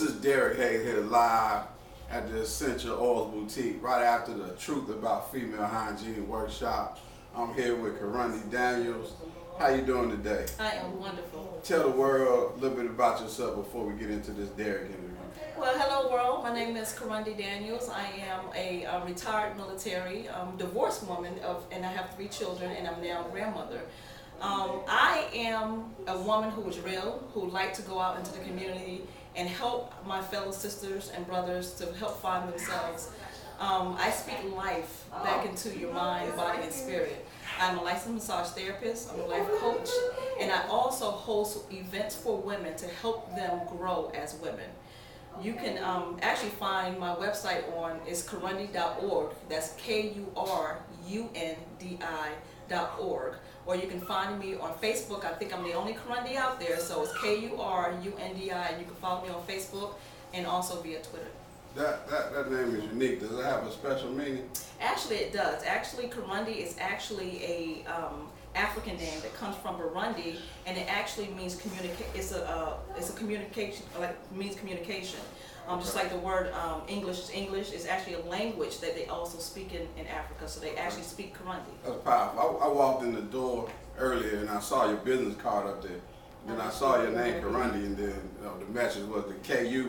is Derrick Hayes here live at the Essential Oils Boutique right after the Truth About Female Hygiene workshop. I'm here with Kurundi Daniels. How you doing today? I am wonderful. Tell the world a little bit about yourself before we get into this Derrick interview. Well, hello world. My name is Kurundi Daniels. I am a retired military divorced woman and I have 3 children, and I'm now a grandmother. I am a woman who is real, who like to go out into the community and help my fellow sisters and brothers to help find themselves. I speak life back into your mind, body, and spirit. I'm a licensed massage therapist, I'm a life coach, and I also host events for women to help them grow as women. You can actually find my website on is kurundi.org. That's KURUNDI.org. Or you can find me on Facebook. I think I'm the only Kurundi out there, so it's KURUNDI, and you can follow me on Facebook and also via Twitter. That name is unique. Does it have a special meaning? Actually, it does. Actually, Kurundi is actually a African name that comes from Burundi, and it actually means it's a communication, means communication. Just like the word English is actually a language that they also speak in Africa, so they actually speak Kurundi. That's powerful. I walked in the door earlier and I saw your business card up there. Then I saw your name Kurundi, and then the message was the KU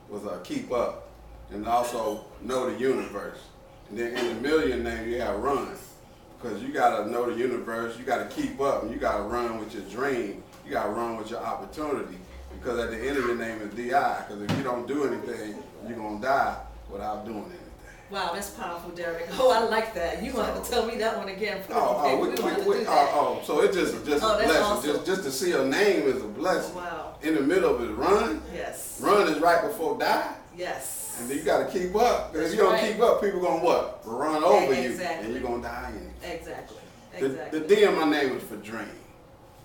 was keep up, and also know the universe. And then in the million name you have run. Because you got to know the universe, you got to keep up, and you got to run with your dream, you got to run with your opportunity. Because at the end of your name is DI, because if you don't do anything, you're going to die without doing anything. Wow, that's powerful, Derrick. Oh, I like that. You're going to have to tell me that one again. So it's just a blessing. Awesome. Just to see your name is a blessing. Wow. In the middle of it, run. Yes. Run is right before die. Yes. And then you got to keep up. Because if you don't keep up, people going to what? Run over you. And you're going to die anyway. Exactly. The D in my name is for dream.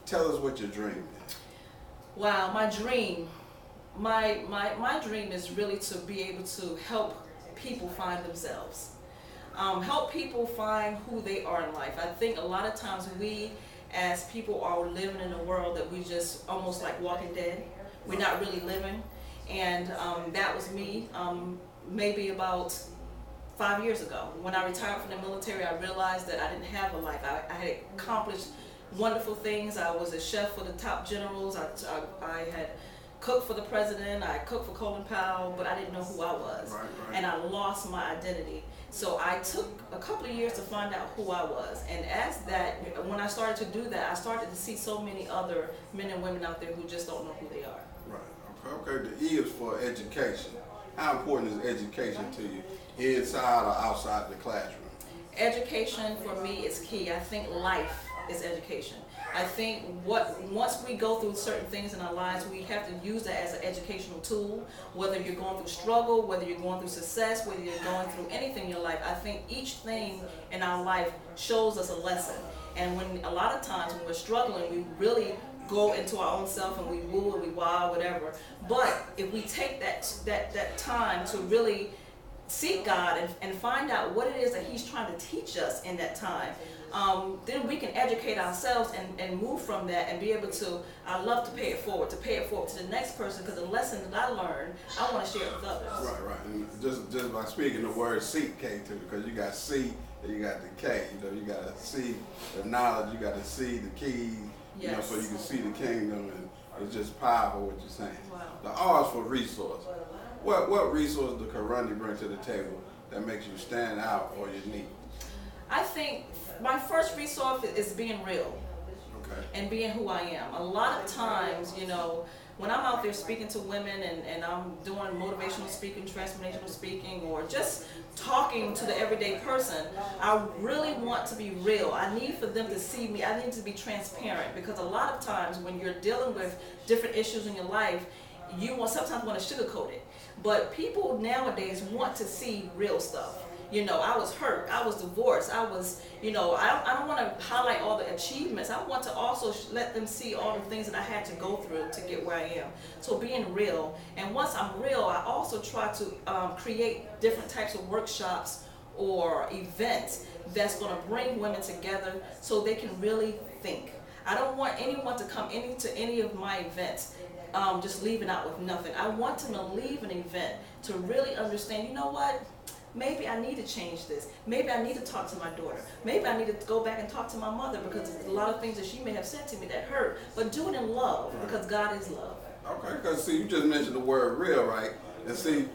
Tell us what your dream is. Wow, my dream. My dream is really to be able to help people find themselves. Help people find who they are in life. I think a lot of times we as people are living in a world that we just almost like Walking Dead. We're not really living. And that was me maybe about 5 years ago. When I retired from the military, I realized that I didn't have a life. I had accomplished wonderful things. I was a chef for the top generals. I had cooked for the president. I cooked for Colin Powell, but I didn't know who I was. Right. And I lost my identity. So I took a couple of years to find out who I was. And when I started to do that, I started to see so many other men and women out there who just don't know who they are. Right. Okay. The E is for education. How important is education to you, inside or outside the classroom? Education for me is key. I think life is education. I think once we go through certain things in our lives, we have to use that as an educational tool. Whether you're going through struggle, whether you're going through success, whether you're going through anything in your life, I think each thing in our life shows us a lesson. And a lot of times when we're struggling, we really go into our own self and we woo and we wow, whatever. But if we take that time to really seek God and find out what it is that He's trying to teach us in that time, then we can educate ourselves and move from that and be able to, I love to pay it forward to the next person, because the lesson that I learned, I want to share it with others. Right. And just by speaking the word seek K too, because you got C and you got the K. You got to see the knowledge, you got to see the keys. Yes. So you can see the kingdom, and it's just powerful what you're saying. Wow. The R is for resource. What resource does Kurundi bring to the table that makes you stand out or unique? I think my first resource is being real. Okay. And being who I am. A lot of times, when I'm out there speaking to women and I'm doing motivational speaking, transformational speaking, or just talking to the everyday person, I really want to be real. I need for them to see me. I need to be transparent, because a lot of times when you're dealing with different issues in your life, you sometimes want to sugarcoat it. But people nowadays want to see real stuff. I was hurt, I was divorced, I don't want to highlight all the achievements. I want to also let them see all the things that I had to go through to get where I am. So being real. And once I'm real, I also try to create different types of workshops or events that's going to bring women together so they can really think. I don't want anyone to come into any of my events just leaving out with nothing. I want them to leave an event to really understand, you know what? Maybe I need to change this. Maybe I need to talk to my daughter. Maybe I need to go back and talk to my mother because there's a lot of things that she may have said to me that hurt. But do it in love because God is love. Okay, because see, you just mentioned the word real, right? And see,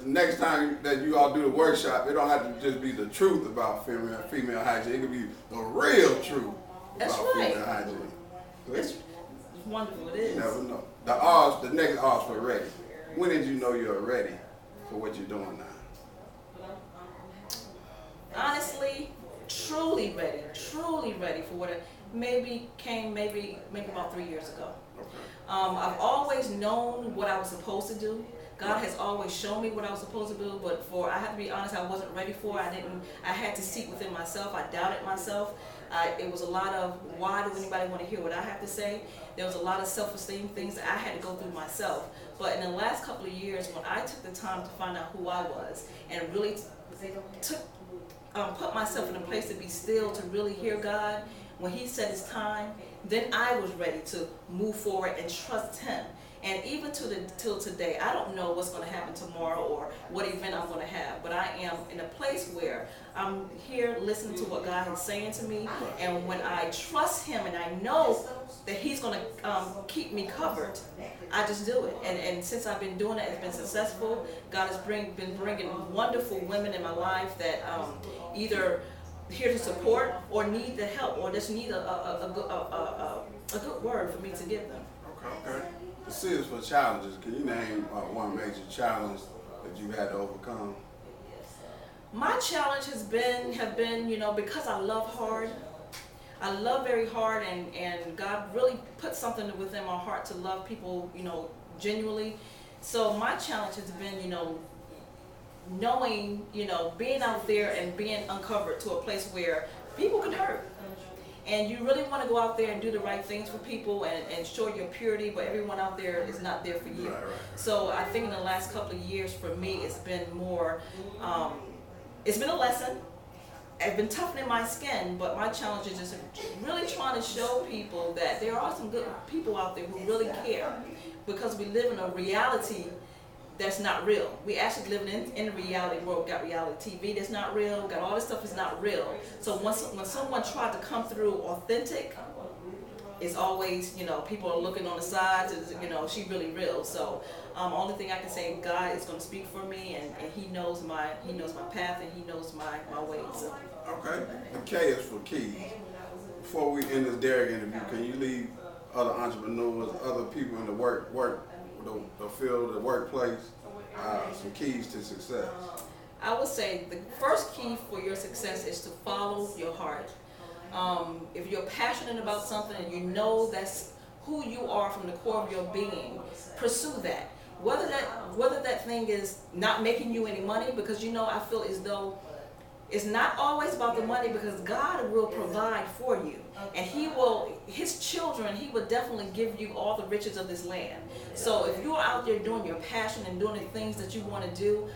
the next time that you all do the workshop, it don't have to just be the truth about female hygiene. It could be the real truth about female hygiene. It's wonderful, it is. You never know. The next R's for ready. When did you know you're ready for what you're doing now? Honestly, truly ready for what it maybe about 3 years ago. Okay. I've always known what I was supposed to do. God has always shown me what I was supposed to do, but I have to be honest, I wasn't ready for it. I had to seek within myself. I doubted myself. It was a lot of, why does anybody want to hear what I have to say? There was a lot of self-esteem things that I had to go through myself. But in the last couple of years, when I took the time to find out who I was and really put myself in a place to be still, to really hear God, when He said it's time, then I was ready to move forward and trust Him. And even till today, I don't know what's going to happen tomorrow or what event I'm going to have, but I am in a place where I'm here listening to what God is saying to me, and when I trust Him and I know that He's going to keep me covered, I just do it. And since I've been doing it, it's been successful. God has been bringing wonderful women in my life that either here to support or need the help or just need a good word for me to give them. Okay. The series for challenges. Can you name one major challenge that you had to overcome? My challenge have been, because I love hard. I love very hard, and God really put something within my heart to love people, genuinely. So my challenge has been, knowing, being out there and being uncovered to a place where people can hurt. And you really want to go out there and do the right things for people and show your purity, but everyone out there is not there for you. Right. So I think in the last couple of years for me, it's been more, it's been a lesson. I've been toughening my skin, but my challenge is just really trying to show people that there are some good people out there who really care, because we live in a reality that's not real. We actually live in a reality world. We got reality TV that's not real. We got all this stuff that's not real. So when someone tried to come through authentic, it's always, people are looking on the sides, she really real. So only thing I can say, God is going to speak for me, and He knows my path, and He knows my ways. So. Okay. The K is for keys. Before we end this Derrick interview, can you leave other entrepreneurs, other people in the field, the workplace, some keys to success? I would say the first key for your success is to follow your heart. If you're passionate about something and you know that's who you are from the core of your being, pursue that. Whether that thing is not making you any money, because I feel as though it's not always about the money, because God will provide for you, and His children, He will definitely give you all the riches of this land. So if you're out there doing your passion and doing the things that you want to do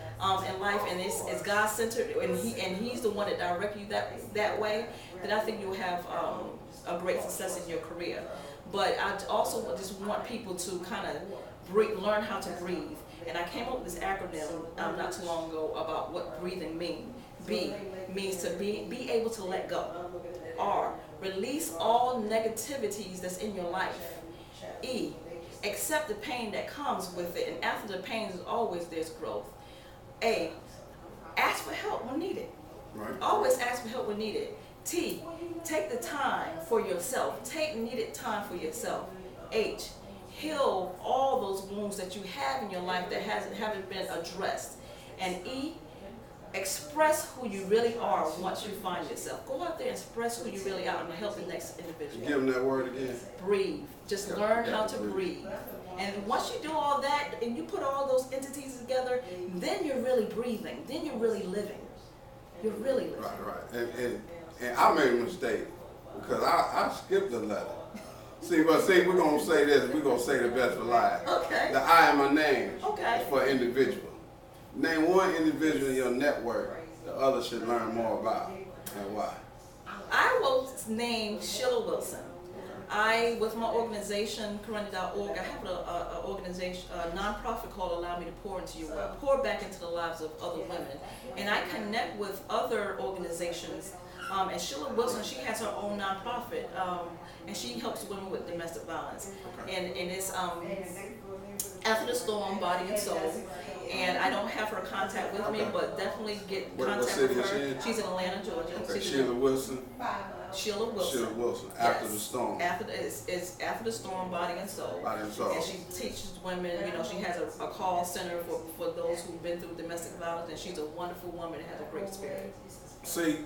in life, and it's God-centered, and He's the one that directs you that way, then I think you'll have a great success in your career. But I also just want people to kind of learn how to breathe. And I came up with this acronym not too long ago about what breathing means. B means to be able to let go. R, release all negativities that's in your life. E, accept the pain that comes with it, and after the pain is always there's growth. A, ask for help when needed. Right. Always ask for help when needed. T, take the time for yourself. Take needed time for yourself. H, heal all those wounds that you have in your life that haven't been addressed. And E, express who you really are once you find yourself. Go out there and express who you really are and help the next individual. Give them that word again. Breathe. Just learn how to breathe. And once you do all that and you put all those entities together, then you're really breathing. Then you're really living. You're really living. Right. And I made a mistake because I skipped the letter. See, we're going to say this. We're going to say the best for last. Okay. The I am a name. Okay. For individual. Name one individual in your network the others should learn more about, and why. I will name Sheila Wilson. with my organization, Kurundi.org, I have a organization, a nonprofit called Allow Me to Pour Into Your Well, pour back into the lives of other women. And I connect with other organizations. And Sheila Wilson, she has her own nonprofit, and she helps women with domestic violence. Okay. And it's After the Storm, Body and Soul. And I don't have her contact with me, but definitely get contact with her. She's in Atlanta, Georgia. Okay, Sheila Wilson. Sheila Wilson. Sheila Wilson. After the Storm. It's After the Storm, Body and Soul. Body and Soul. And she teaches women. You know, she has a call center for those who've been through domestic violence, and she's a wonderful woman and has a great spirit. See,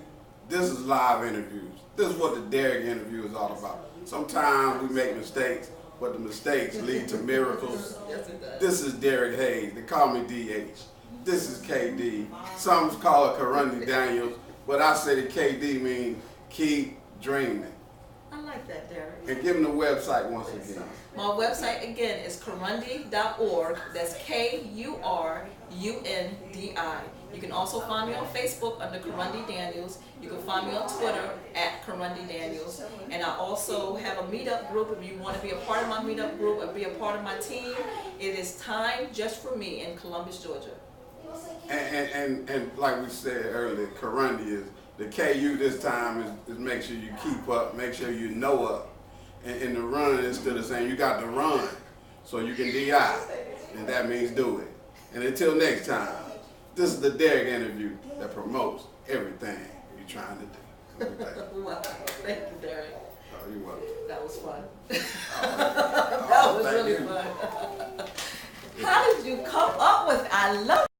this is live interviews. This is what the Derrick Interview is all about. Sometimes we make mistakes, but the mistakes lead to miracles. Yes, it does. This is Derrick Hayes. They call me DH. This is KD. Some call it Kurundi Daniels, but I say the KD means keep dreaming. I like that, Derrick. And give them the website once again. My website again is Kurundi.org. That's Kurundi. You can also find me on Facebook under Kurundi Daniels. You can find me on Twitter at Kurundi Daniels. And I also have a meetup group. If you want to be a part of my meetup group and be a part of my team, it is Time Just For Me in Columbus, Georgia. And like we said earlier, Kurundi is the KU this time is make sure you keep up, make sure you know up. And the run is still the same. You got to run so you can DI, and that means do it. And until next time, this is the Derrick Interview that promotes everything you're trying to do. Well, thank you, Derrick. Oh, you're welcome. That was fun. Oh, That was thank really you. fun. How did you come up with I love